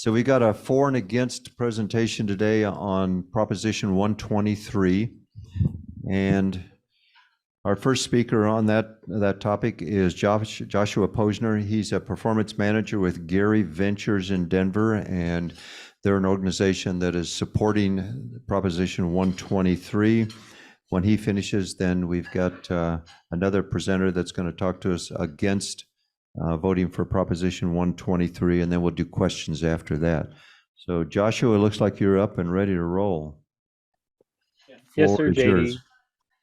So we got a for and against presentation today on Proposition 123. And our first speaker on that topic is Joshua Posner. He's a performance manager with Gary Ventures in Denver, and they're an organization that is supporting Proposition 123. When he finishes, then we've got another presenter that's going to talk to us against voting for Proposition 123, and then we'll do questions after that. So Joshua, it looks like you're up and ready to roll. Yes, Floor sir, is yours.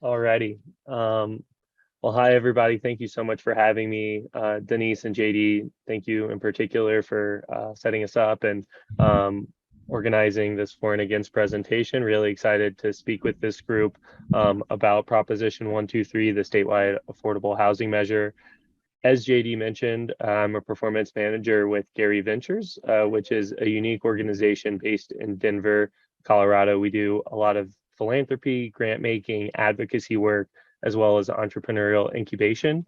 JD. Alrighty. Well, hi, everybody. Thank you so much for having me. Denise and JD, thank you in particular for setting us up and organizing this for and against presentation. Really excited to speak with this group about Proposition 123, the statewide affordable housing measure. As JD mentioned, I'm a performance manager with Gary Ventures, which is a unique organization based in Denver, Colorado. We do a lot of philanthropy, grant making, advocacy work, as well as entrepreneurial incubation.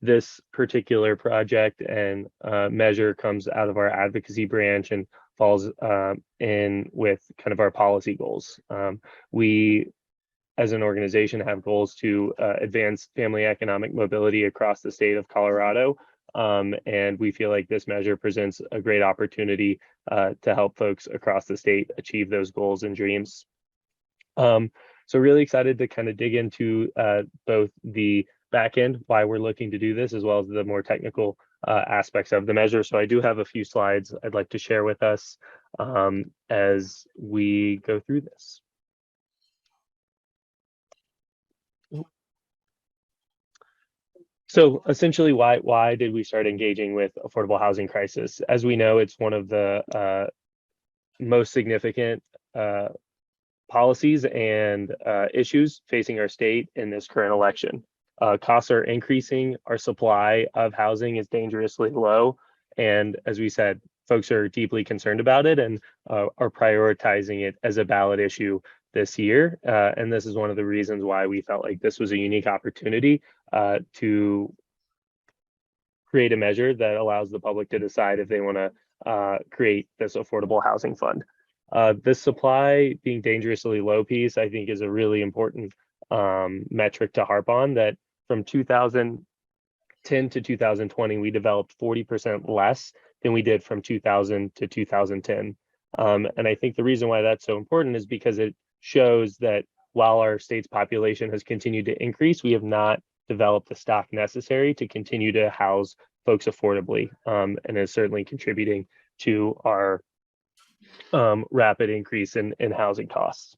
This particular project and measure comes out of our advocacy branch and falls in with kind of our policy goals. We as an organization have goals to advance family economic mobility across the state of Colorado. And we feel like this measure presents a great opportunity to help folks across the state achieve those goals and dreams. So really excited to kind of dig into both the back end, why we're looking to do this, as well as the more technical aspects of the measure. So I do have a few slides I'd like to share with us as we go through this. So essentially, why did we start engaging with affordable housing crisis? As we know, it's one of the most significant policies and issues facing our state in this current election. Costs are increasing, our supply of housing is dangerously low, and as we said, folks are deeply concerned about it and are prioritizing it as a ballot issue this year. And this is one of the reasons why we felt like this was a unique opportunity to create a measure that allows the public to decide if they want to create this affordable housing fund. The supply being dangerously low piece, I think, is a really important metric to harp on. That from 2010 to 2020, we developed 40% less than we did from 2000 to 2010. And I think the reason why that's so important is because it shows that while our state's population has continued to increase, we have not developed the stock necessary to continue to house folks affordably, and is certainly contributing to our rapid increase in housing costs.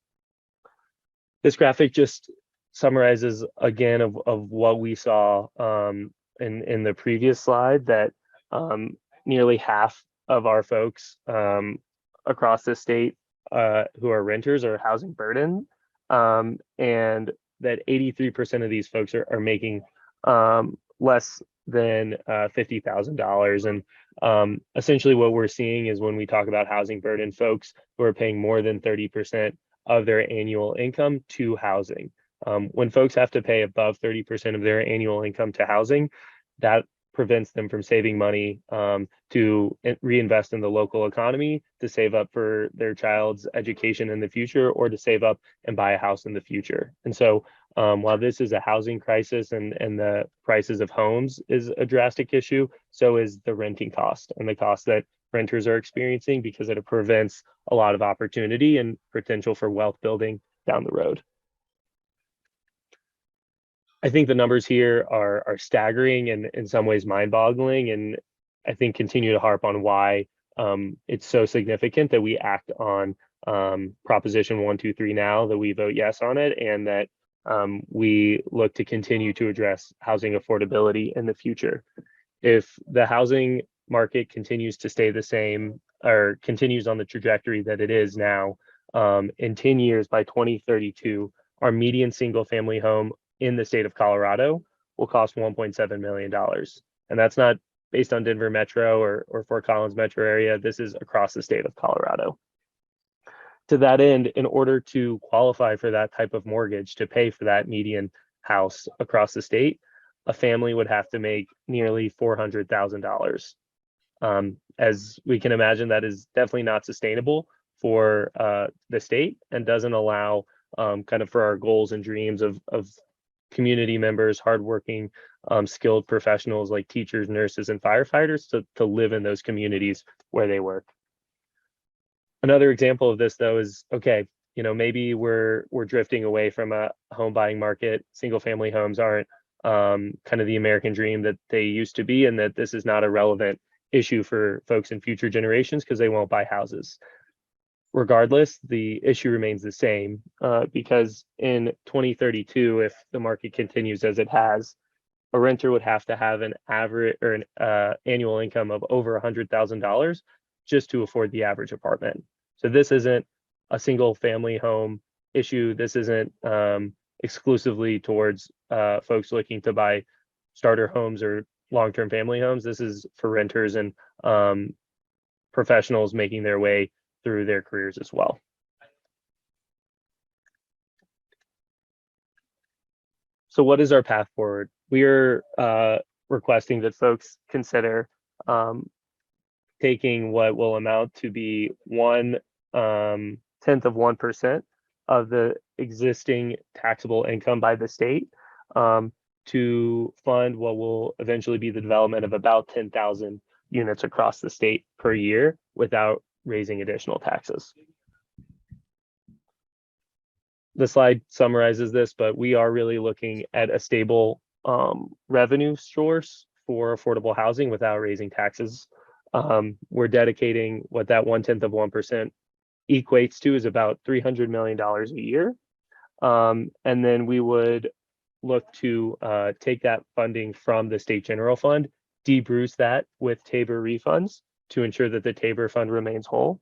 This graphic just summarizes again of what we saw in the previous slide, that nearly half of our folks across the state who are renters are housing burden, and that 83% of these folks are making less than $50,000. And essentially what we're seeing is, when we talk about housing burden, folks who are paying more than 30% of their annual income to housing. When folks have to pay above 30% of their annual income to housing, that prevents them from saving money to reinvest in the local economy, to save up for their child's education in the future, or to save up and buy a house in the future. And so while this is a housing crisis and the prices of homes is a drastic issue, so is the renting cost and the cost that renters are experiencing, because it prevents a lot of opportunity and potential for wealth building down the road. I think the numbers here are staggering and in some ways mind-boggling, and I think continue to harp on why it's so significant that we act on Proposition 123 now, that we vote yes on it, and that we look to continue to address housing affordability in the future. If the housing market continues to stay the same, or continues on the trajectory that it is now, in 10 years, by 2032, our median single family home in the state of Colorado will cost $1.7 million. And that's not based on Denver Metro or Fort Collins Metro area. This is across the state of Colorado. To that end, in order to qualify for that type of mortgage, to pay for that median house across the state, a family would have to make nearly $400,000. As we can imagine, that is definitely not sustainable for the state and doesn't allow kind of for our goals and dreams of community members, hardworking, skilled professionals like teachers, nurses, and firefighters to live in those communities where they work. Another example of this, though, is okay, maybe we're drifting away from a home buying market. Single family homes aren't kind of the American dream that they used to be, and that this is not a relevant issue for folks in future generations because they won't buy houses. Regardless, the issue remains the same because in 2032, if the market continues as it has, a renter would have to have an average or an annual income of over $100,000 just to afford the average apartment. So this isn't a single family home issue. This isn't exclusively towards folks looking to buy starter homes or long-term family homes. This is for renters and professionals making their way through their careers as well. So what is our path forward? We are requesting that folks consider taking what will amount to be 1/10 of 1% of the existing taxable income by the state to fund what will eventually be the development of about 10,000 units across the state per year without raising additional taxes. The slide summarizes this, but we are really looking at a stable revenue source for affordable housing without raising taxes. We're dedicating what that 1/10 of 1% equates to is about $300 million a year. And then we would look to take that funding from the state general fund, debruce that with Tabor refunds to ensure that the Tabor fund remains whole,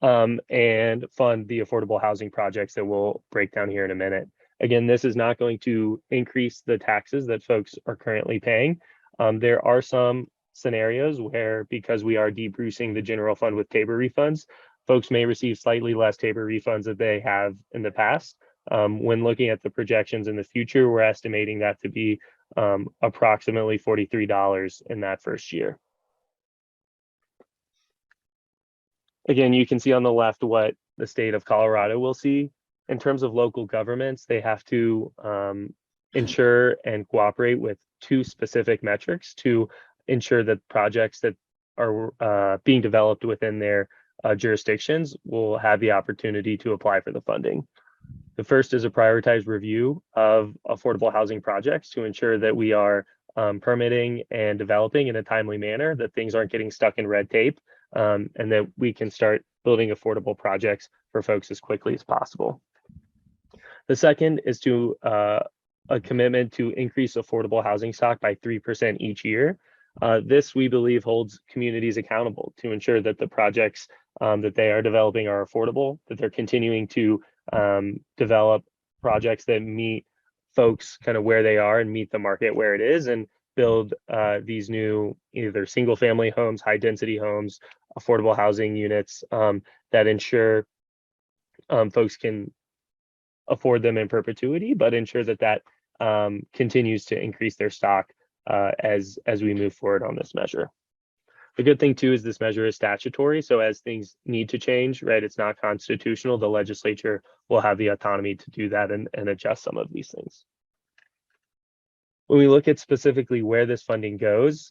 and fund the affordable housing projects that we'll break down here in a minute. Again, this is not going to increase the taxes that folks are currently paying. There are some scenarios where, because we are debrucing the general fund with Tabor refunds, folks may receive slightly less Tabor refunds than they have in the past. When looking at the projections in the future, we're estimating that to be approximately $43 in that first year. Again, you can see on the left what the state of Colorado will see. In terms of local governments, they have to ensure and cooperate with two specific metrics to ensure that projects that are being developed within their jurisdictions will have the opportunity to apply for the funding. The first is a prioritized review of affordable housing projects to ensure that we are permitting and developing in a timely manner, that things aren't getting stuck in red tape, and that we can start building affordable projects for folks as quickly as possible. The second is to a commitment to increase affordable housing stock by 3% each year. This, we believe, holds communities accountable to ensure that the projects that they are developing are affordable, that they're continuing to develop projects that meet folks kind of where they are and meet the market where it is, and build these new either single family homes, high density homes, affordable housing units that ensure folks can afford them in perpetuity, but ensure that that continues to increase their stock as we move forward on this measure. The good thing too is this measure is statutory, so as things need to change, right, it's not constitutional, the legislature will have the autonomy to do that and adjust some of these things. When we look at specifically where this funding goes,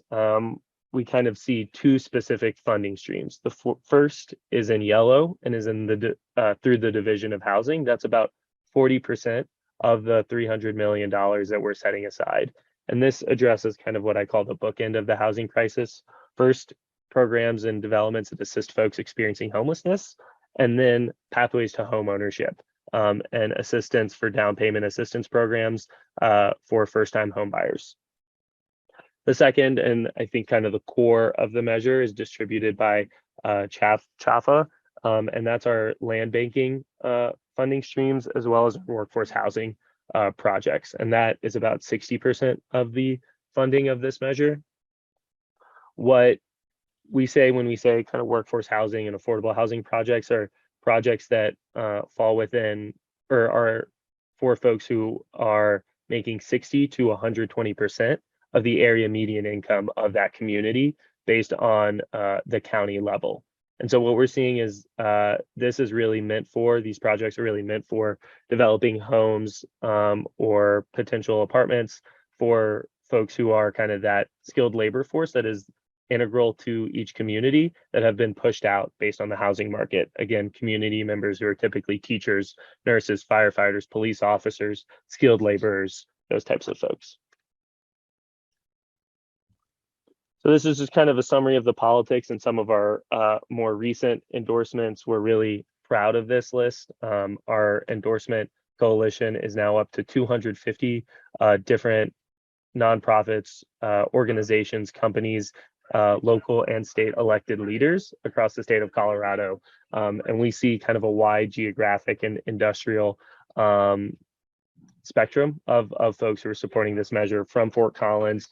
we kind of see two specific funding streams. The first is in yellow and is in the through the Division of Housing. That's about 40% of the $300 million that we're setting aside. And this addresses kind of what I call the bookend of the housing crisis. First, programs and developments that assist folks experiencing homelessness, and then pathways to home ownership and assistance for down payment assistance programs for first-time home buyers. The second, and I think kind of the core of the measure, is distributed by CHFA, and that's our land banking funding streams, as well as workforce housing projects. And that is about 60% of the funding of this measure. What we say when we say kind of workforce housing and affordable housing projects are projects that fall within or are for folks who are making 60 to 120% of the area median income of that community based on the county level. And so what we're seeing is this is really meant for, these projects are really meant for developing homes or potential apartments for folks who are kind of that skilled labor force that is integral to each community that have been pushed out based on the housing market. Again, community members who are typically teachers, nurses, firefighters, police officers, skilled laborers, those types of folks. So this is just kind of a summary of the politics and some of our more recent endorsements. We're really proud of this list. Our endorsement coalition is now up to 250 different nonprofits, organizations, companies, local and state elected leaders across the state of Colorado. And we see kind of a wide geographic and industrial spectrum of folks who are supporting this measure, from Fort Collins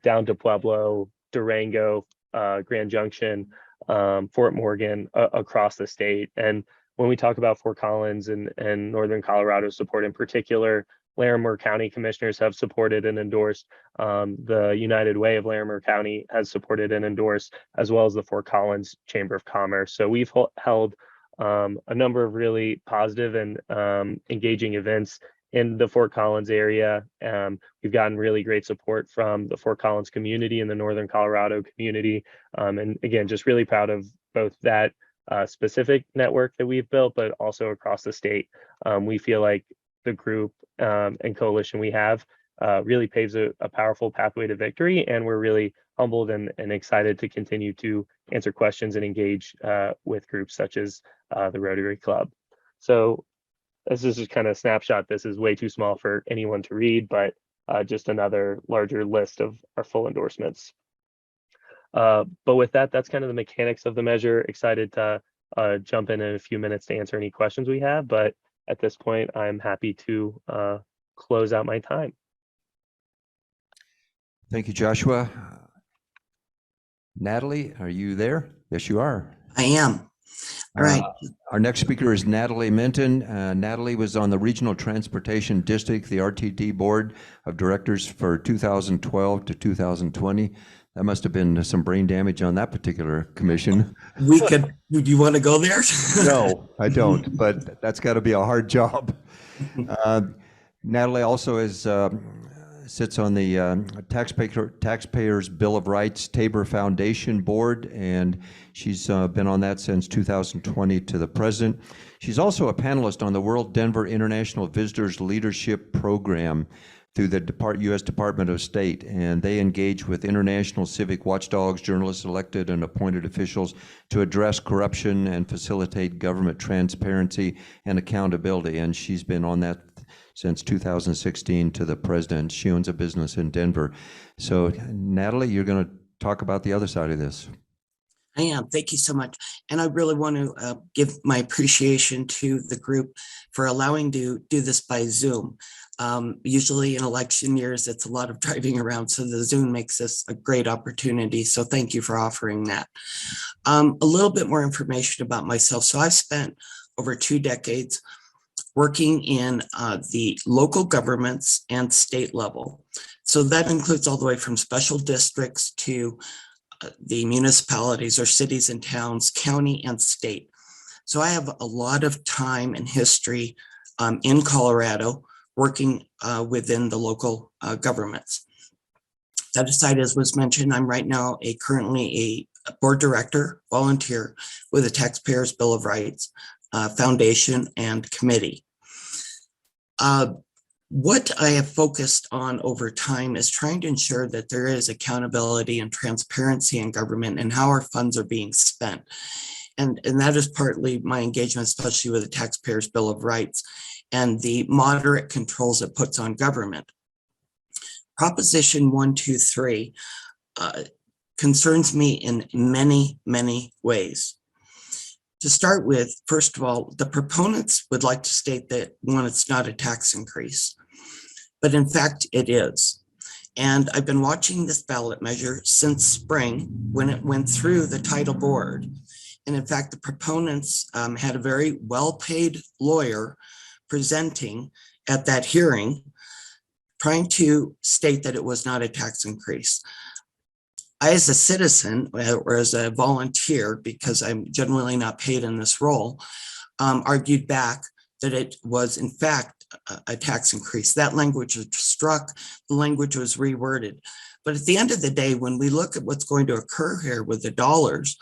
down to Pueblo, Durango, Grand Junction, Fort Morgan, across the state. And when we talk about Fort Collins and Northern Colorado support in particular, Larimer County commissioners have supported and endorsed. The United Way of Larimer County has supported and endorsed, as well as the Fort Collins Chamber of Commerce. So we've held a number of really positive and engaging events in the Fort Collins area. We've gotten really great support from the Fort Collins community and the Northern Colorado community. And again, just really proud of both that specific network that we've built, but also across the state. We feel like the group and coalition we have really paves a powerful pathway to victory. And we're really humbled and excited to continue to answer questions and engage with groups such as the Rotary Club. So this is just kind of a snapshot. This is way too small for anyone to read, but just another larger list of our full endorsements. But with that, that's kind of the mechanics of the measure. Excited to jump in a few minutes to answer any questions we have. But at this point, I'm happy to close out my time. Thank you, Joshua. Natalie, are you there? Yes, you are. I am. All right. Our next speaker is Natalie Minton. Natalie was on the Regional Transportation District, the RTD Board of Directors for 2012 to 2020. That must have been some brain damage on that particular commission. We could, do you want to go there? No, I don't, but that's got to be a hard job. Natalie also sits on the Taxpayers Bill of Rights Tabor Foundation Board, and she's been on that since 2020 to the present. She's also a panelist on the World Denver International Visitors Leadership Program through the U.S. Department of State, and they engage with international civic watchdogs, journalists, elected and appointed officials to address corruption and facilitate government transparency and accountability. And she's been on that since 2016 to the president. She owns a business in Denver. So Natalie, you're going to talk about the other side of this. I am. Thank you so much. And I really want to give my appreciation to the group for allowing to do this by Zoom. Usually in election years, it's a lot of driving around, so the Zoom makes this a great opportunity. So thank you for offering that. A little bit more information about myself. So I've spent over 2 decades working in the local governments and state level. So that includes all the way from special districts to the municipalities or cities and towns, county and state. So I have a lot of time and history in Colorado working within the local governments. That aside, as was mentioned, I'm right now currently a board director, volunteer with the Taxpayers Bill of Rights Foundation and Committee. What I have focused on over time is trying to ensure that there is accountability and transparency in government and how our funds are being spent. And that is partly my engagement, especially with the Taxpayers Bill of Rights and the moderate controls it puts on government. Proposition 123 concerns me in many, many ways. To start with, first of all, the proponents would like to state that, one, it's not a tax increase, but in fact it is. And I've been watching this ballot measure since spring when it went through the title board. And in fact, the proponents had a very well-paid lawyer presenting at that hearing, trying to state that it was not a tax increase. I, as a citizen or as a volunteer, because I'm generally not paid in this role, argued back that it was in fact a tax increase. That language was struck, the language was reworded. But at the end of the day, when we look at what's going to occur here with the dollars,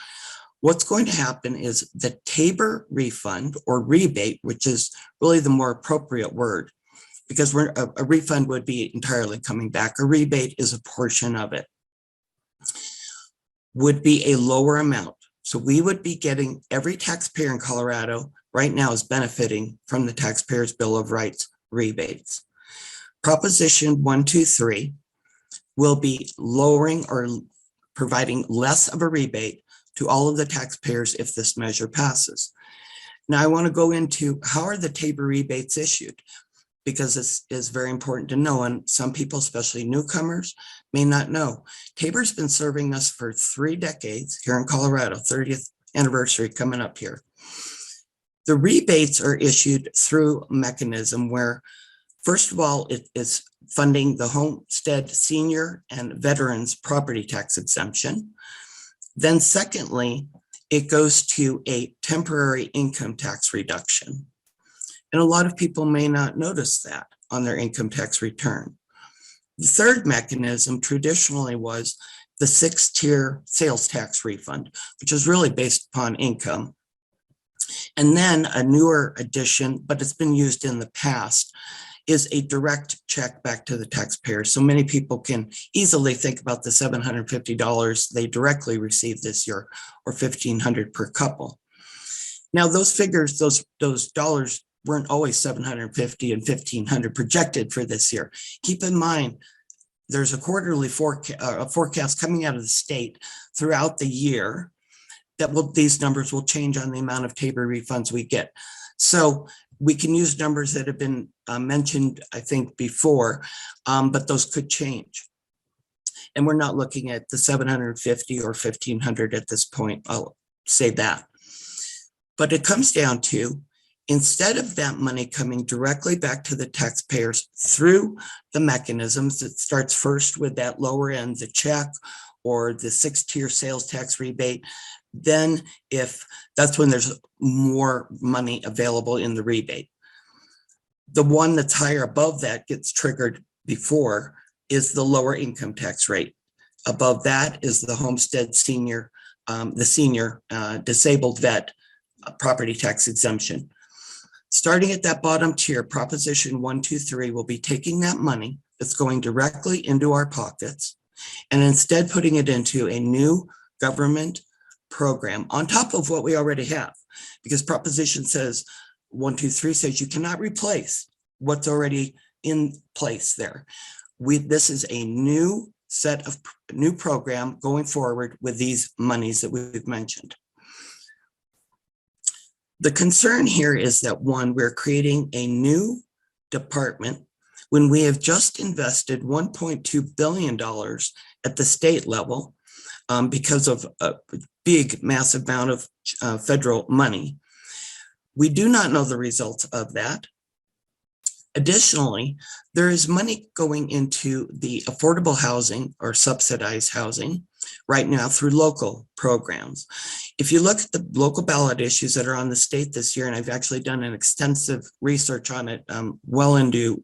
what's going to happen is the Tabor refund or rebate, which is really the more appropriate word, because a refund would be entirely coming back. A rebate is a portion of it, would be a lower amount. So we would be getting, every taxpayer in Colorado right now is benefiting from the Taxpayers' Bill of Rights rebates. Proposition 123 will be lowering or providing less of a rebate to all of the taxpayers if this measure passes. Now I want to go into how are the Tabor rebates issued, because this is very important to know, and some people, especially newcomers, may not know. Tabor's been serving us for 3 decades here in Colorado, 30th anniversary coming up here. The rebates are issued through a mechanism where, first of all, it is funding the homestead senior and veterans property tax exemption. Then secondly, it goes to a temporary income tax reduction. And a lot of people may not notice that on their income tax return. The third mechanism traditionally was the 6-tier sales tax refund, which is really based upon income. And then a newer addition, but it's been used in the past, is a direct check back to the taxpayer. So many people can easily think about the $750 they directly received this year, or $1,500 per couple. Now those figures, those dollars weren't always $750 and $1,500 projected for this year. Keep in mind, there's a quarterly forecast coming out of the state throughout the year that these numbers will change on the amount of Tabor refunds we get. So we can use numbers that have been mentioned, I think, before, but those could change. And we're not looking at the $750 or $1,500 at this point, I'll say that. But it comes down to, instead of that money coming directly back to the taxpayers through the mechanisms, it starts first with that lower end, the check or the 6-tier sales tax rebate. Then if that's when there's more money available in the rebate. The one that's higher above that gets triggered before is the lower income tax rate. Above that is the homestead senior, the senior disabled vet property tax exemption. Starting at that bottom tier, Proposition 123 will be taking that money that's going directly into our pockets and instead putting it into a new government program on top of what we already have, because Proposition 123 says you cannot replace what's already in place there. This is a new set of new program going forward with these monies that we've mentioned. The concern here is that, one, we're creating a new department when we have just invested $1.2 billion at the state level because of a big, massive amount of federal money. We do not know the results of that. Additionally, there is money going into the affordable housing or subsidized housing right now through local programs. If you look at the local ballot issues that are on the state this year, and I've actually done an extensive research on it, well into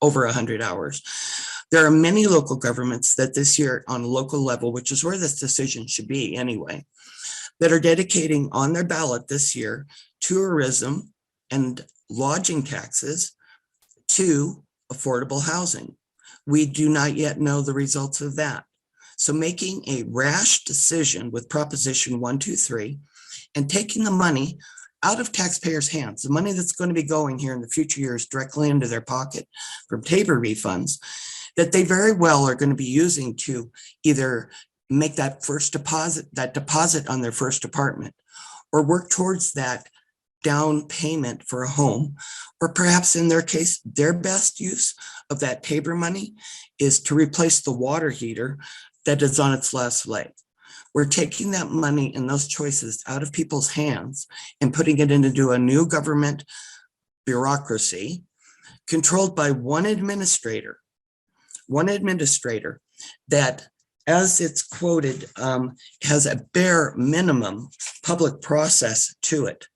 over 100 hours. There are many local governments that this year on a local level, which is where this decision should be anyway, that are dedicating on their ballot this year tourism and lodging taxes to affordable housing. We do not yet know the results of that. So making a rash decision with Proposition 123 and taking the money out of taxpayers' hands, the money that's going to be going here in the future years directly into their pocket from Tabor refunds, that they very well are going to be using to either make that first deposit, on their first apartment, or work towards that down payment for a home, or perhaps in their case, their best use of that Tabor money is to replace the water heater that is on its last leg. We're taking that money and those choices out of people's hands and putting it into a new government bureaucracy controlled by one administrator that as it's quoted, has a bare minimum public process to it.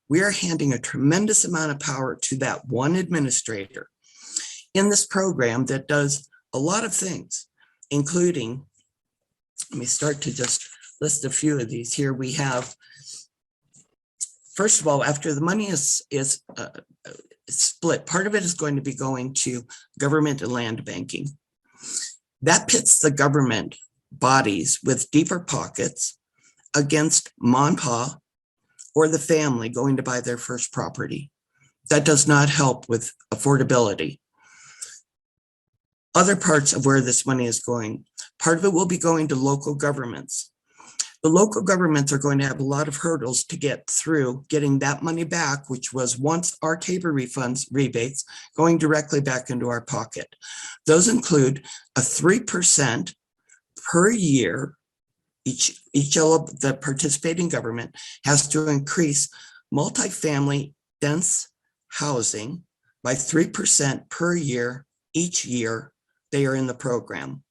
We are handing a tremendous amount of power to that one administrator in this program that does a lot of things, including, let me start to just list a few of these here. We have, first of all, after the money is split, part of it is going to be going to government and land banking. That pits the government bodies with deeper pockets against mom and pa or the family going to buy their first property. That does not help with affordability. Other parts of where this money is going, part of it will be going to local governments. The local governments are going to have a lot of hurdles to get through getting that money back, which was once our Tabor rebates going directly back into our pocket. Those include a 3% per year. Each of the participating government has to increase multifamily dense housing by 3% per year each year they are in the program.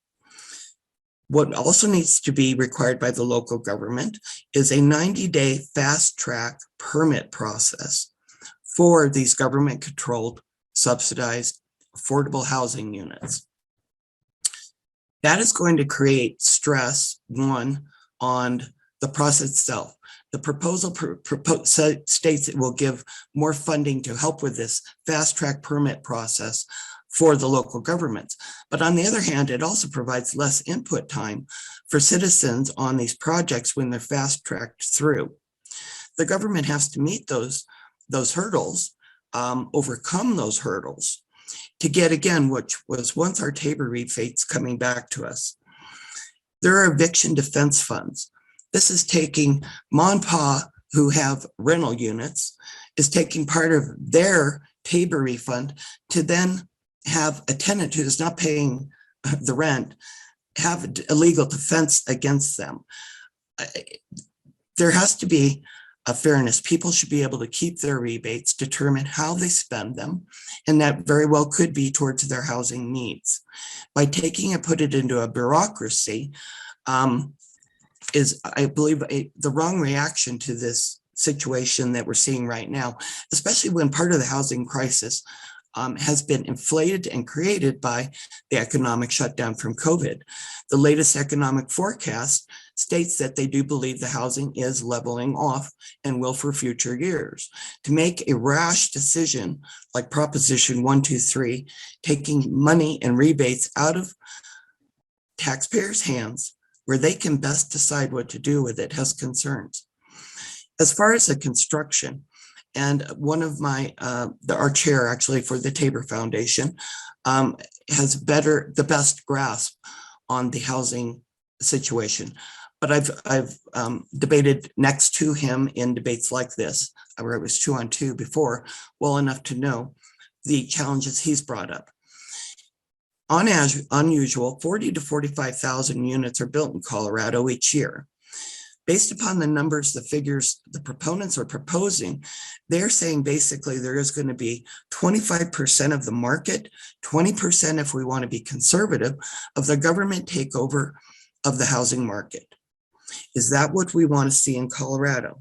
What also needs to be required by the local government is a 90-day fast track permit process for these government controlled, subsidized, affordable housing units. That is going to create stress, one, on the process itself. The proposal states it will give more funding to help with this fast track permit process for the local governments. But on the other hand, it also provides less input time for citizens on these projects when they're fast tracked through. The government has to meet those hurdles, overcome those hurdles to get, again, which was once our Tabor rebates coming back to us. There are eviction defense funds. This is taking mom and pa who have rental units, is taking part of their Tabor refund to then have a tenant who is not paying the rent have a legal defense against them. There has to be a fairness. People should be able to keep their rebates, determine how they spend them, and that very well could be towards their housing needs. By taking it, put it into a bureaucracy is, I believe, the wrong reaction to this situation that we're seeing right now, especially when part of the housing crisis has been inflated and created by the economic shutdown from COVID. The latest economic forecast states that they do believe the housing is leveling off and will for future years. To make a rash decision like Proposition 123, taking money and rebates out of taxpayers' hands where they can best decide what to do with it, has concerns. As far as the construction, and one of my, our chair actually for the Tabor Foundation has the best grasp on the housing situation. But I've debated next to him in debates like this, where it was 2-on-2 before, well enough to know the challenges he's brought up. On unusual, 40 to 45,000 units are built in Colorado each year. Based upon the numbers, the figures the proponents are proposing, they're saying basically there is going to be 25% of the market, 20% if we want to be conservative, of the government takeover of the housing market. Is that what we want to see in Colorado?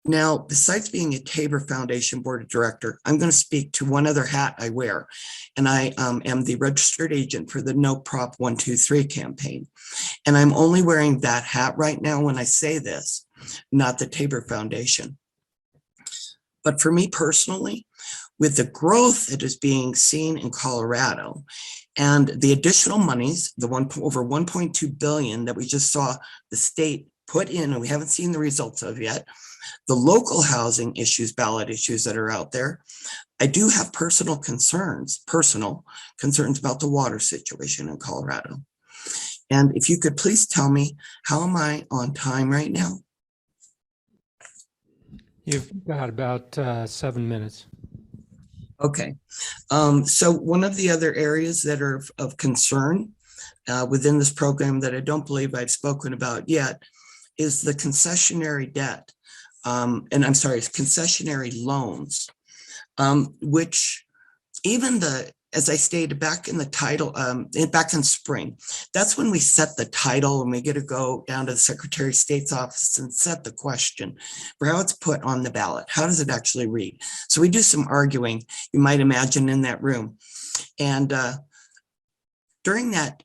Now, besides being a Tabor Foundation Board of Director, I'm going to speak to one other hat I wear, and I am the registered agent for the No Prop 123 campaign. And I'm only wearing that hat right now when I say this, not the Tabor Foundation. But for me personally, with the growth that is being seen in Colorado and the additional monies, the over 1.2 billion that we just saw the state put in, and we haven't seen the results of yet, the local housing issues, ballot issues that are out there, I do have personal concerns about the water situation in Colorado. And if you could please tell me, how am I on time right now? You've got about 7 minutes. Okay. So one of the other areas that are of concern within this program that I don't believe I've spoken about yet is the concessionary debt. Concessionary loans, which even the as I stated back in the title, back in spring, that's when we set the title and we get to go down to the Secretary of State's office and set the question for how it's put on the ballot. How does it actually read? So we do some arguing, you might imagine, in that room. And during that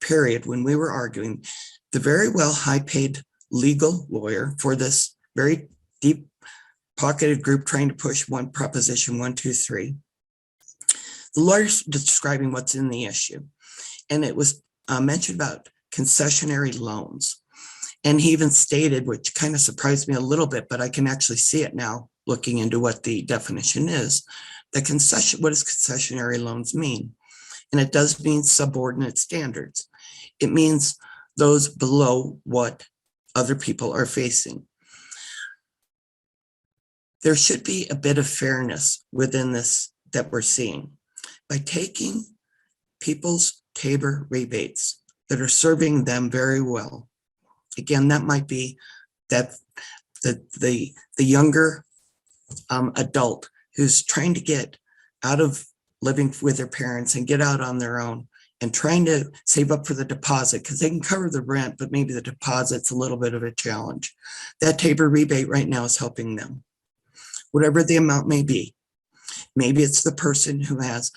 period when we were arguing, the very well high-paid legal lawyer for this very deep pocketed group trying to push one Proposition 123, the lawyer's describing what's in the issue. And it was mentioned about concessionary loans. And he even stated, which kind of surprised me a little bit, but I can actually see it now looking into what the definition is. What does concessionary loans mean? And it does mean subordinate standards. It means those below what other people are facing. There should be a bit of fairness within this that we're seeing. By taking people's Tabor rebates that are serving them very well. Again, that might be that the younger adult who's trying to get out of living with their parents and get out on their own and trying to save up for the deposit because they can cover the rent, but maybe the deposit's a little bit of a challenge. That Tabor rebate right now is helping them, whatever the amount may be. Maybe it's the person who has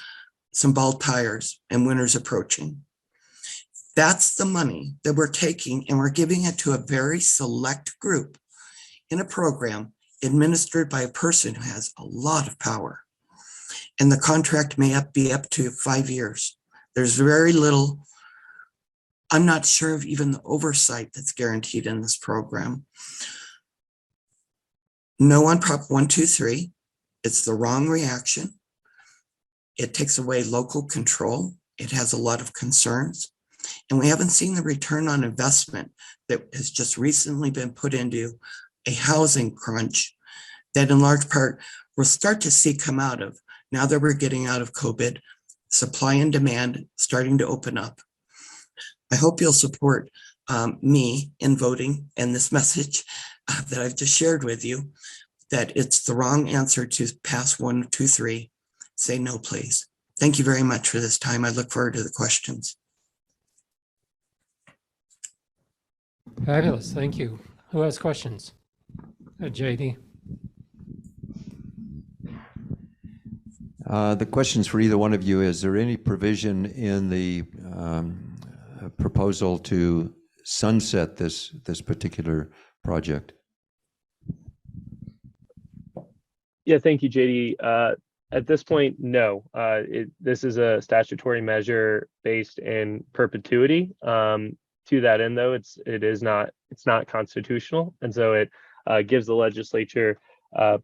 some bald tires and winter's approaching. That's the money that we're taking and we're giving it to a very select group in a program administered by a person who has a lot of power. And the contract may be up to 5 years. There's very little, I'm not sure of even the oversight that's guaranteed in this program. No on Prop 123, it's the wrong reaction. It takes away local control. It has a lot of concerns. And we haven't seen the return on investment that has just recently been put into a housing crunch that in large part we'll start to see come out of now that we're getting out of COVID, supply and demand starting to open up. I hope you'll support me in voting and this message that I've just shared with you, that it's the wrong answer to pass 123. Say no, please. Thank you very much for this time. I look forward to the questions. Fabulous, thank you. Who has questions? JD? The questions for either one of you, is there any provision in the proposal to sunset this particular project? Yeah, thank you, JD. At this point, no. This is a statutory measure based in perpetuity. To that end, though, it's not constitutional, and so it gives the legislature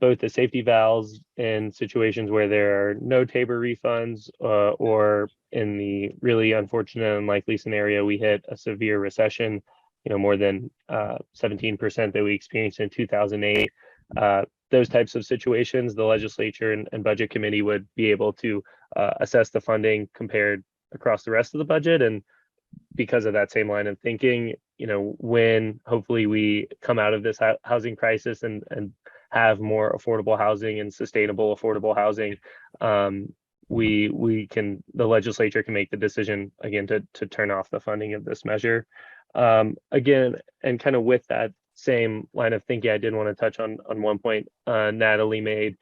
both the safety valves in situations where there are no Tabor refunds, or in the really unfortunate and unlikely scenario we hit a severe recession, more than 17% that we experienced in 2008. Those types of situations, the legislature and budget committee would be able to assess the funding compared across the rest of the budget. And because of that same line of thinking, when hopefully we come out of this housing crisis and have more affordable housing and sustainable affordable housing, the legislature can make the decision again to turn off the funding of this measure. Again, and kind of with that same line of thinking, I did want to touch on one point Natalie made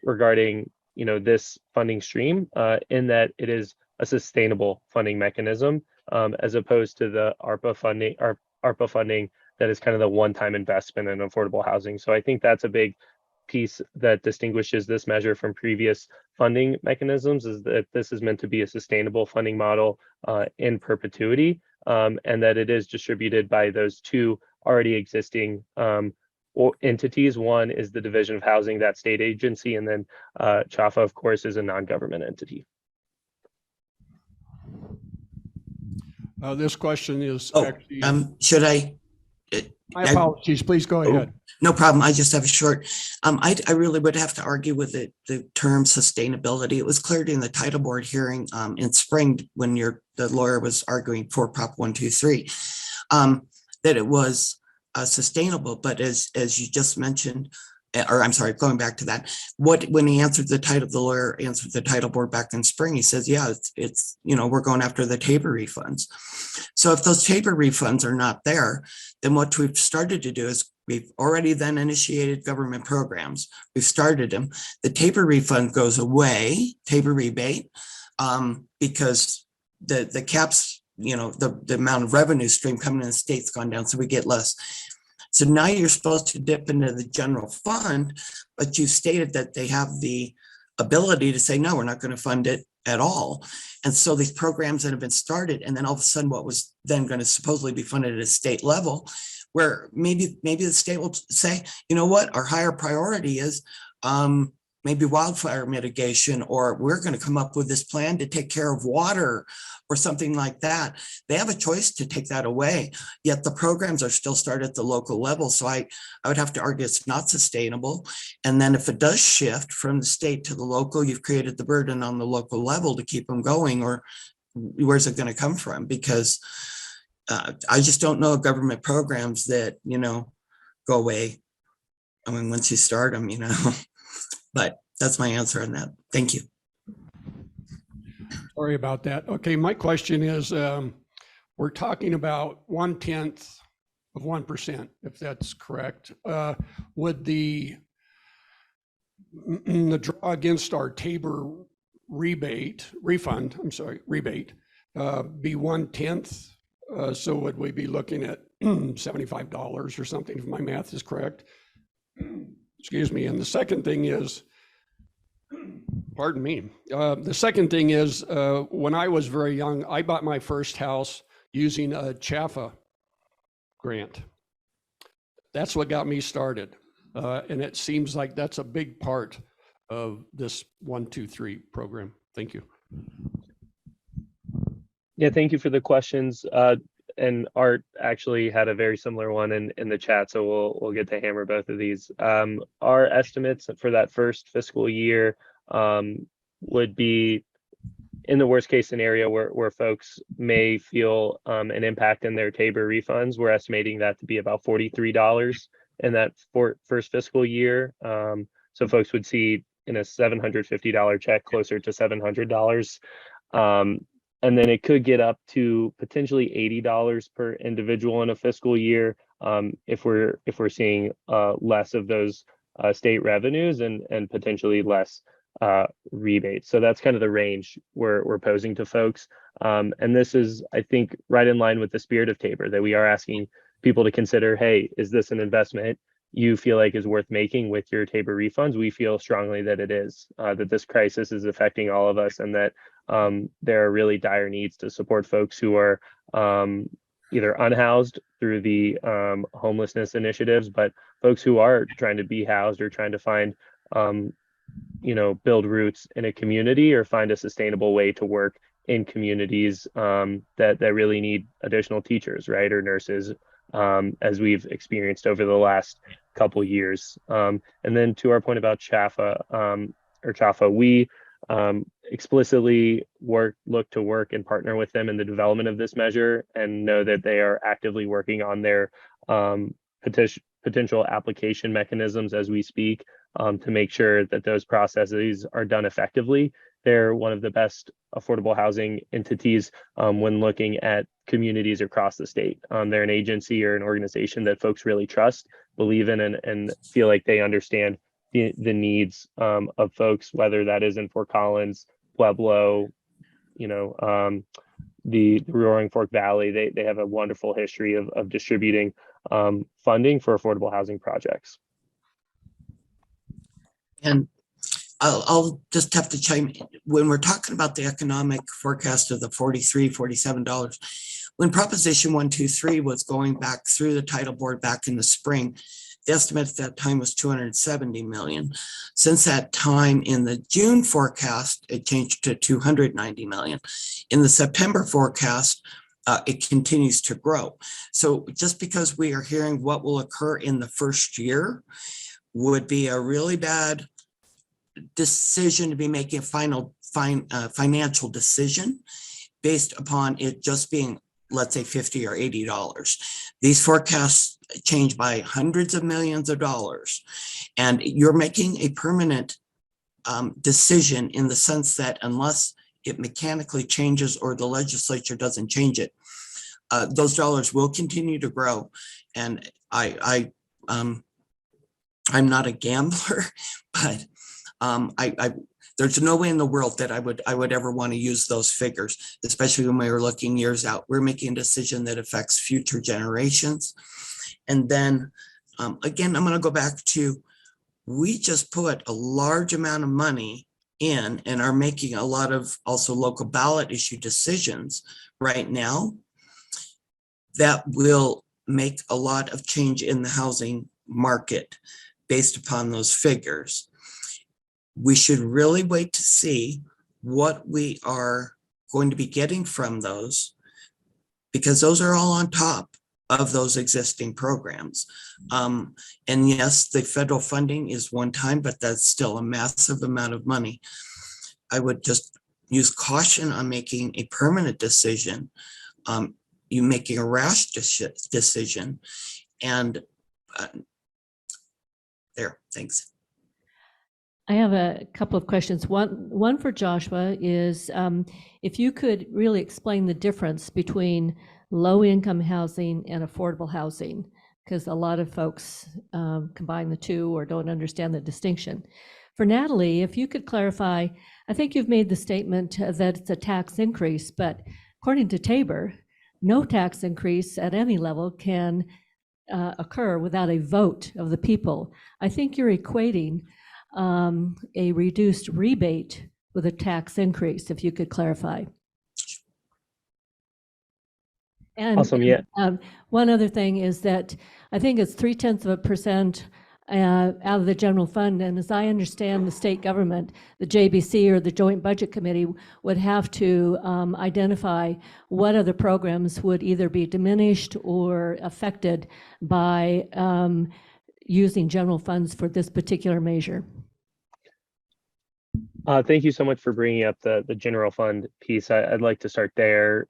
regarding this funding stream, in that it is a sustainable funding mechanism, as opposed to the ARPA funding that is kind of the one-time investment in affordable housing. So I think that's a big piece that distinguishes this measure from previous funding mechanisms, is that this is meant to be a sustainable funding model in perpetuity, and that it is distributed by those two already existing entities. One is the Division of Housing, that state agency, and then CHAFA, of course, is a non-government entity. This question is actually. Should I? My apologies, please go ahead. No problem. I just have a short. I really would have to argue with the term sustainability. It was clear in the title board hearing in spring when the lawyer was arguing for Prop 123 that it was sustainable. But as you just mentioned, or I'm sorry, going back to that, when the lawyer answered the title board back in spring, he says, yeah, it's, we're going after the Tabor refunds. So if those Tabor refunds are not there, then what we've started to do is we've already then initiated government programs. We've started them. The Tabor refund goes away, Tabor rebate, because the caps, the amount of revenue stream coming in the state's gone down, so we get less. So now you're supposed to dip into the general fund, but you stated that they have the ability to say, no, we're not going to fund it at all. And so these programs that have been started, and then all of a sudden what was then going to supposedly be funded at a state level, where maybe the state will say, you know what, our higher priority is maybe wildfire mitigation, or we're going to come up with this plan to take care of water or something like that. They have a choice to take that away, yet the programs are still started at the local level. So I would have to argue it's not sustainable. And then if it does shift from the state to the local, you've created the burden on the local level to keep them going, or where's it going to come from? Because I just don't know government programs that, go away. I mean, once you start them, but that's my answer on that. Thank you. Sorry about that. Okay, my question is, we're talking about 1/10 of 1%, if that's correct. Would the draw against our Tabor rebate be 1/10? So would we be looking at $75 or something, if my math is correct? Excuse me. And the second thing is, pardon me. The second thing is, when I was very young, I bought my first house using a CHAFA grant. That's what got me started. And it seems like that's a big part of this 1, 2, 3 program. Thank you. Yeah, thank you for the questions. And Art actually had a very similar one in the chat, so we'll get to hammer both of these. Our estimates for that first fiscal year would be, in the worst case scenario where folks may feel an impact in their Tabor refunds, we're estimating that to be about $43 in that first fiscal year. So folks would see in a $750 check closer to $700. And then it could get up to potentially $80 per individual in a fiscal year if we're seeing less of those state revenues and potentially less rebates. So that's kind of the range we're posing to folks. And this is, I think, right in line with the spirit of Tabor, that we are asking people to consider, hey, is this an investment you feel like is worth making with your Tabor refunds? We feel strongly that it is, that this crisis is affecting all of us, and that there are really dire needs to support folks who are either unhoused through the homelessness initiatives, but folks who are trying to be housed or trying to find, build roots in a community or find a sustainable way to work in communities that really need additional teachers, right, or nurses, as we've experienced over the last couple years. And then to our point about CHAFA, we explicitly look to work and partner with them in the development of this measure, and know that they are actively working on their potential application mechanisms as we speak, to make sure that those processes are done effectively. They're one of the best affordable housing entities when looking at communities across the state. They're an agency or an organization that folks really trust, believe in, and feel like they understand the needs of folks, whether that is in Fort Collins, Pueblo, the Roaring Fork Valley. They have a wonderful history of distributing funding for affordable housing projects. And I'll just have to chime in. When we're talking about the economic forecast of the $43, $47, when Proposition 123 was going back through the title board back in the spring, the estimate at that time was 270 million. Since that time, in the June forecast, it changed to 290 million. In the September forecast, it continues to grow. So just because we are hearing what will occur in the first year would be a really bad decision to be making a financial decision based upon it just being, let's say, $50 or $80. These forecasts change by hundreds of millions of dollars. And you're making a permanent decision in the sense that unless it mechanically changes or the legislature doesn't change it, those dollars will continue to grow. And I'm not a gambler, but there's no way in the world that I would ever want to use those figures, especially when we were looking years out. We're making a decision that affects future generations. And then again, I'm going to go back to, we just put a large amount of money in and are making a lot of also local ballot issue decisions right now that will make a lot of change in the housing market based upon those figures. We should really wait to see what we are going to be getting from those, because those are all on top of those existing programs. And yes, the federal funding is one time, but that's still a massive amount of money. I would just use caution on making a permanent decision. You making a rash decision, and there, thanks. I have a couple of questions. One for Joshua is if you could really explain the difference between low-income housing and affordable housing, because a lot of folks combine the two or don't understand the distinction. For Natalie, if you could clarify, I think you've made the statement that it's a tax increase, but according to Tabor, no tax increase at any level can occur without a vote of the people. I think you're equating a reduced rebate with a tax increase, if you could clarify. And Awesome, yeah. One other thing is that I think it's 0.3% out of the general fund. And as I understand the state government, the JBC or the Joint Budget Committee would have to identify what other programs would either be diminished or affected by using general funds for this particular measure. Thank you so much for bringing up the general fund piece. I'd like to start there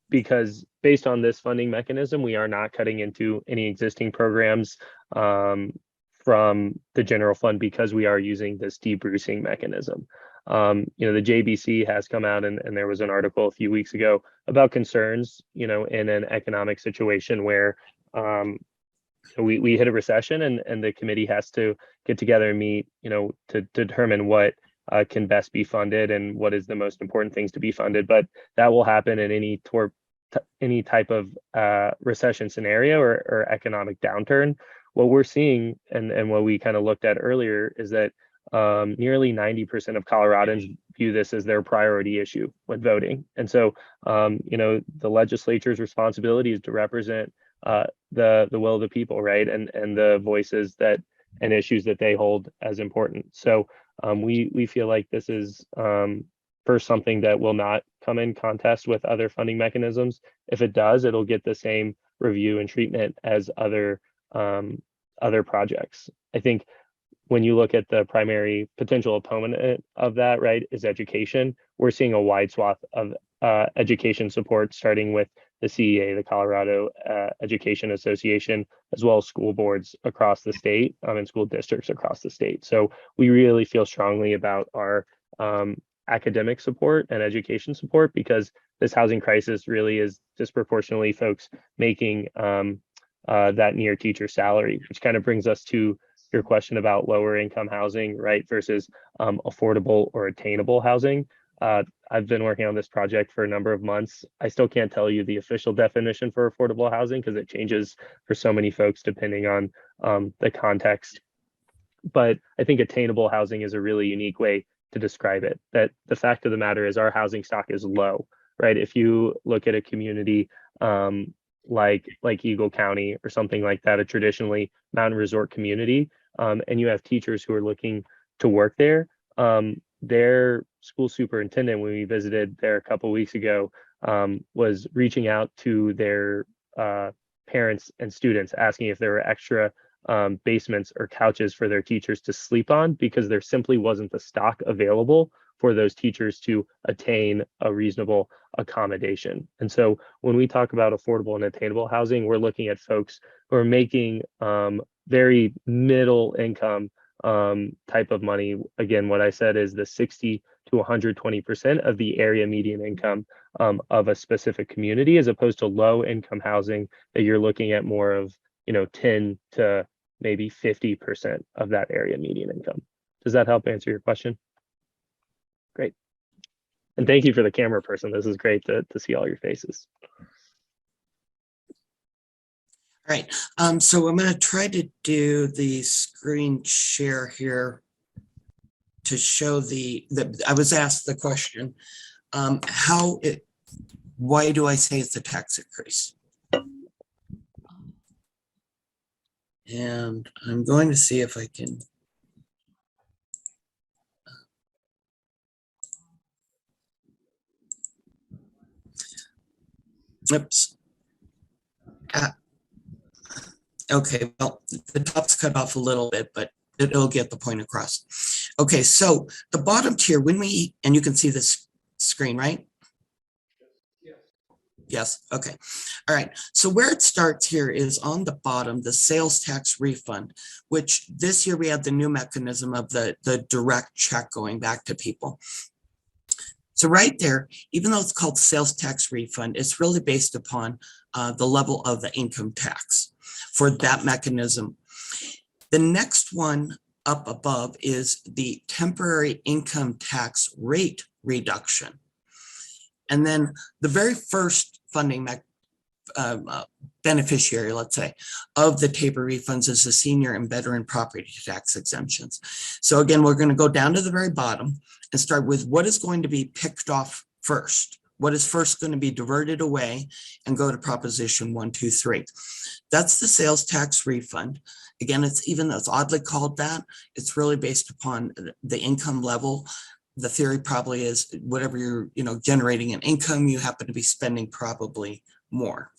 because based on this funding mechanism, we are not cutting into any existing programs from the general fund because we are using this debrucing mechanism. The JBC has come out and there was an article a few weeks ago about concerns, in an economic situation where we hit a recession and the committee has to get together and meet, to determine what can best be funded and what is the most important things to be funded. But that will happen in any type of recession scenario or economic downturn. What we're seeing and what we kind of looked at earlier is that nearly 90% of Coloradans view this as their priority issue when voting. And so, the legislature's responsibility is to represent the will of the people, right? And the voices and issues that they hold as important. So we feel like this is first something that will not come in contest with other funding mechanisms. If it does, it'll get the same review and treatment as other projects. I think when you look at the primary potential opponent of that, right, is education. We're seeing a wide swath of education support, starting with the CEA, the Colorado Education Association, as well as school boards across the state and school districts across the state. So we really feel strongly about our academic support and education support because this housing crisis really is disproportionately folks making that near teacher salary, which kind of brings us to your question about lower income housing, right, versus affordable or attainable housing. I've been working on this project for a number of months. I still can't tell you the official definition for affordable housing because it changes for so many folks depending on the context. But I think attainable housing is a really unique way to describe it. That the fact of the matter is our housing stock is low, right? If you look at a community like Eagle County or something like that, a traditionally mountain resort community, and you have teachers who are looking to work there, their school superintendent, when we visited there a couple weeks ago, was reaching out to their parents and students asking if there were extra basements or couches for their teachers to sleep on because there simply wasn't the stock available for those teachers to attain a reasonable accommodation. And so when we talk about affordable and attainable housing, we're looking at folks who are making very middle income type of money. Again, what I said is the 60 to 120% of the area median income of a specific community, as opposed to low income housing that you're looking at more of, 10 to maybe 50% of that area median income. Does that help answer your question? Great. And thank you for the camera person. This is great to see all your faces. All right, so I'm going to try to do the screen share here to show I was asked the question, why do I say it's a tax increase? And I'm going to see if I can. Oops. Okay, well, the top's cut off a little bit, but it'll get the point across. Okay, so the bottom tier, and you can see this screen, right? Yes, okay. All right, so where it starts here is on the bottom, the sales tax refund, which this year we had the new mechanism of the direct check going back to people. So right there, even though it's called sales tax refund, it's really based upon the level of the income tax for that mechanism. The next one up above is the temporary income tax rate reduction. And then the very first funding beneficiary, let's say, of the TABOR refunds is the senior and veteran property tax exemptions. So again, we're going to go down to the very bottom and start with what is going to be picked off first. What is first going to be diverted away and go to Proposition 123. That's the sales tax refund. Again, even though it's oddly called that, it's really based upon the income level. The theory probably is whatever you're generating in income, you happen to be spending probably more.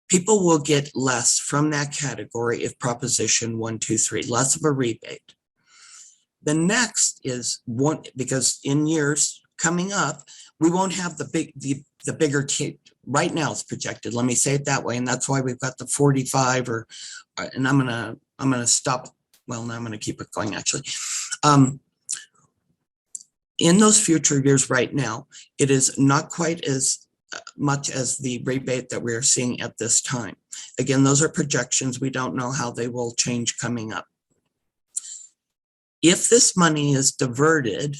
People will get less from that category if Proposition 123, less of a rebate. The next is one, because in years coming up, we won't have the bigger right now it's projected. Let me say it that way. And that's why we've got the 45 and I'm gonna stop. Well, now I'm gonna keep it going actually. In those future years right now, it is not quite as much as the rebate that we're seeing at this time. Again, those are projections. We don't know how they will change coming up. If this money is diverted,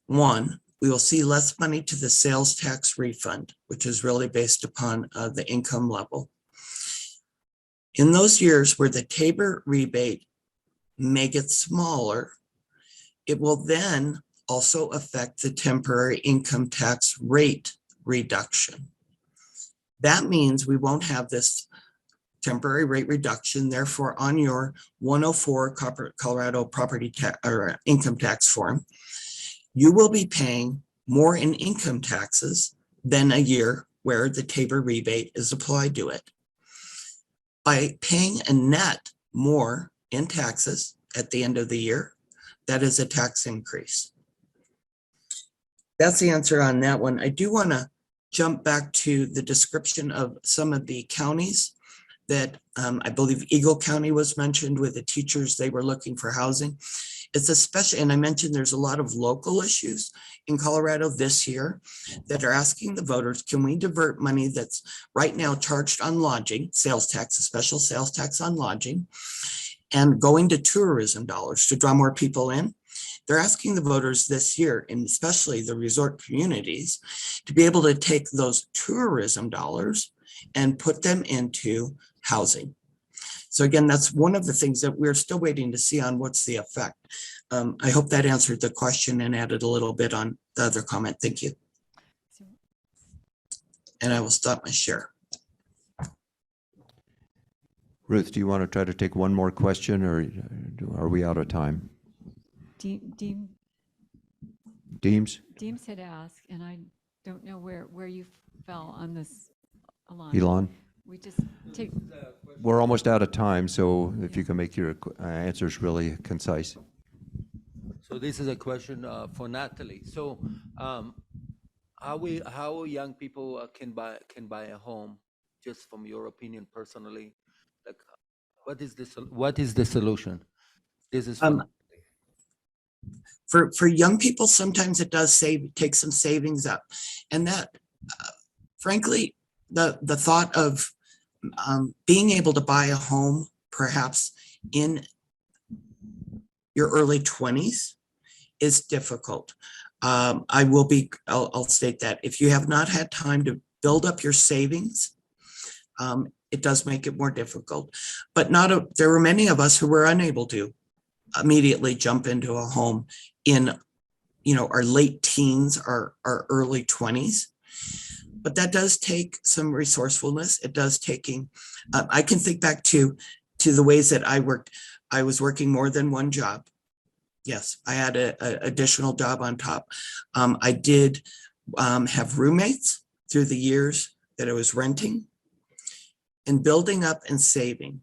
one, we will see less money to the sales tax refund, which is really based upon the income level. In those years where the TABOR rebate may get smaller, it will then also affect the temporary income tax rate reduction. That means we won't have this temporary rate reduction. Therefore, on your 104 Colorado property tax or income tax form, you will be paying more in income taxes than a year where the TABOR rebate is applied to it. By paying a net more in taxes at the end of the year, that is a tax increase. That's the answer on that one. I do want to jump back to the description of some of the counties that I believe Eagle County was mentioned with the teachers. They were looking for housing. It's especially, and I mentioned there's a lot of local issues in Colorado this year that are asking the voters, can we divert money that's right now charged on lodging, sales tax, a special sales tax on lodging, and going to tourism dollars to draw more people in? They're asking the voters this year, and especially the resort communities, to be able to take those tourism dollars and put them into housing. So again, that's one of the things that we're still waiting to see on what's the effect. I hope that answered the question and added a little bit on the other comment. Thank you. And I will stop my share. Ruth, do you want to try to take one more question, or are we out of time? Deems? Deems had asked, and I don't know where you fell on this, Alon. Elon? We just take, We're almost out of time, so if you can make your answers really concise. So this is a question for Natalie. So how young people can buy a home, just from your opinion personally? Like What is the solution? This is Um, For young people, sometimes it does take some savings up. And that, frankly, the thought of being able to buy a home, perhaps in your early 20s, is difficult. I'll state that if you have not had time to build up your savings, it does make it more difficult. But there were many of us who were unable to immediately jump into a home in, our late teens or our early 20s. But that does take some resourcefulness. It does I can think back to the ways that I worked. I was working more than one job. Yes, I had an additional job on top. I did have roommates through the years that I was renting and building up and saving.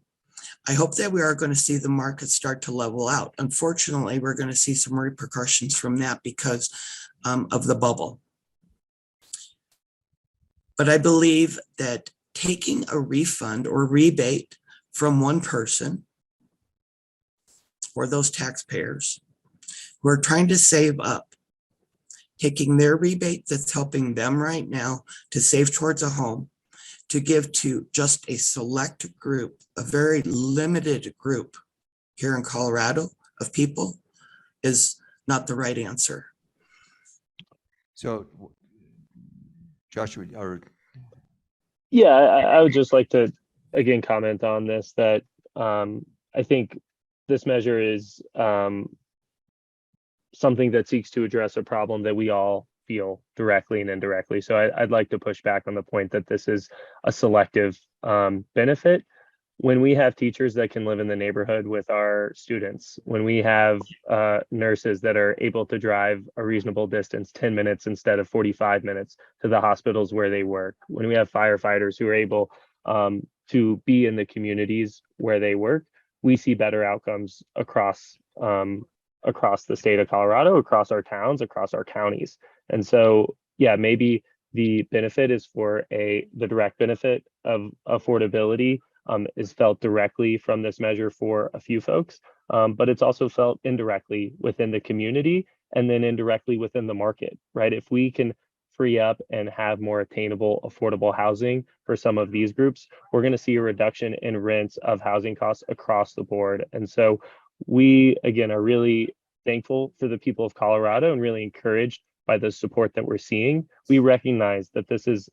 I hope that we are going to see the market start to level out. Unfortunately, we're going to see some repercussions from that because of the bubble. But I believe that taking a refund or rebate from one person or those taxpayers who are trying to save up, taking their rebate that's helping them right now to save towards a home, to give to just a select group, a very limited group here in Colorado of people, is not the right answer. So Joshua, Yeah, I would just like to, again, comment on this, that I think this measure is something that seeks to address a problem that we all feel directly and indirectly. So I'd like to push back on the point that this is a selective benefit. When we have teachers that can live in the neighborhood with our students, when we have nurses that are able to drive a reasonable distance, 10 minutes instead of 45 minutes to the hospitals where they work, when we have firefighters who are able to be in the communities where they work, we see better outcomes across the state of Colorado, across our towns, across our counties. And so, yeah, maybe the benefit is for the direct benefit of affordability is felt directly from this measure for a few folks, but it's also felt indirectly within the community and then indirectly within the market, right? If we can free up and have more attainable, affordable housing for some of these groups, we're going to see a reduction in rents of housing costs across the board. And so we, again, are really thankful for the people of Colorado and really encouraged by the support that we're seeing. We recognize that this is,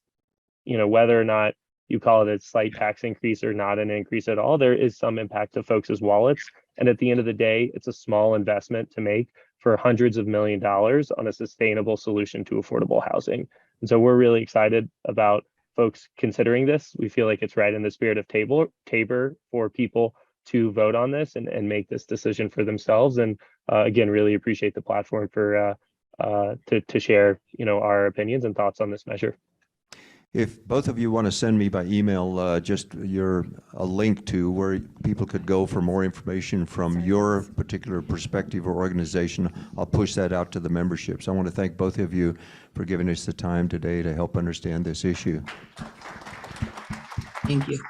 whether or not you call it a slight tax increase or not an increase at all, there is some impact to folks' wallets. And at the end of the day, it's a small investment to make for hundreds of $millions on a sustainable solution to affordable housing. And so we're really excited about folks considering this. We feel like it's right in the spirit of Tabor for people to vote on this and make this decision for themselves. And again, really appreciate the platform for to share, our opinions and thoughts on this measure. if both of you want to send me by email just a link to where people could go for more information from your particular perspective or organization, I'll push that out to the memberships. I want to thank both of you for giving us the time today to help understand this issue. Thank you.